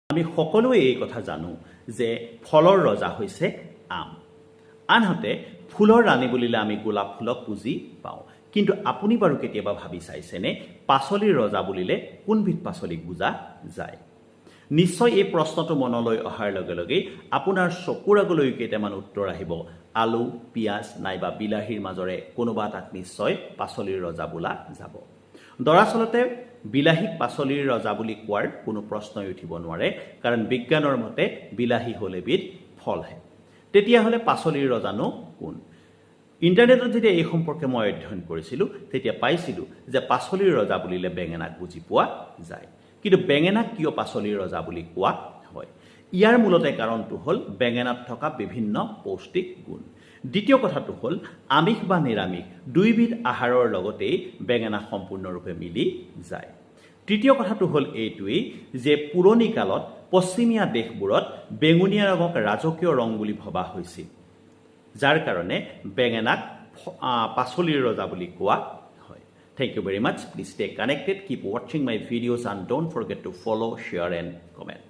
আমি সকলোৱে এই কথা জানো যে ফলৰ ৰজা হৈছে আম। আনহাতে ফুলৰ ৰাণী বুলিলে আমি গোলাপ ফুলক বুজি পাওঁ। কিন্তু আপুনি বাৰু কেতিয়াবা ভাবি চাইছেনে পাচলিৰ ৰজা বুলিলে কোনবিধ পাচলিক বুজা যায়? নিশ্চয় এই প্ৰশ্নটো মনলৈ অহাৰ লগে লগে আপোনাৰ চকুৰ আগলৈ কেইটামান উত্তৰ আহিব। আলু, পিঁয়াজ নাইবা বিলাহীৰ মাজৰে কোনোবা এটাক নিশ্চয় পাচলিৰ ৰজা বোলা যাব। দৰাচলতে বিলাহীক পাচলিৰ ৰজা বুলি কোৱাৰ কোনো প্ৰশ্নই উঠিব নোৱাৰে, কাৰণ বিজ্ঞানৰ মতে বিলাহী হ'ল এবিধ ফলহে। তেতিয়াহ'লে পাচলিৰ ৰজানো কোন? ইণ্টাৰনেটত যেতিয়া এই সম্পৰ্কে মই অধ্যয়ন কৰিছিলোঁ তেতিয়া পাইছিলোঁ যে পাচলিৰ ৰজা বুলিলে বেঙেনাক বুজি পোৱা যায়। কিন্তু বেঙেনাক কিয় পাচলিৰ ৰজা বুলি কোৱা হয়? ইয়াৰ মূলতে কাৰণটো হ'ল বেঙেনাত থকা বিভিন্ন পৌষ্টিক গুণ। দ্বিতীয় কথাটো হ'ল আমিষ বা নিৰামিষ দুইবিধ আহাৰৰ লগতেই বেঙেনা সম্পূৰ্ণৰূপে মিলি যায়। তৃতীয় কথাটো হ'ল এইটোৱেই যে পুৰণি কালত পশ্চিমীয়া দেশবোৰত বেঙুনীয়া ৰঙক ৰাজকীয় ৰং বুলি ভবা হৈছিল, যাৰ কাৰণে বেঙেনাক পাচলিৰ ৰজা বুলি কোৱা হয়। Thank you very much. Please stay connected. Keep watching my videos and don't forget to follow, share and comment.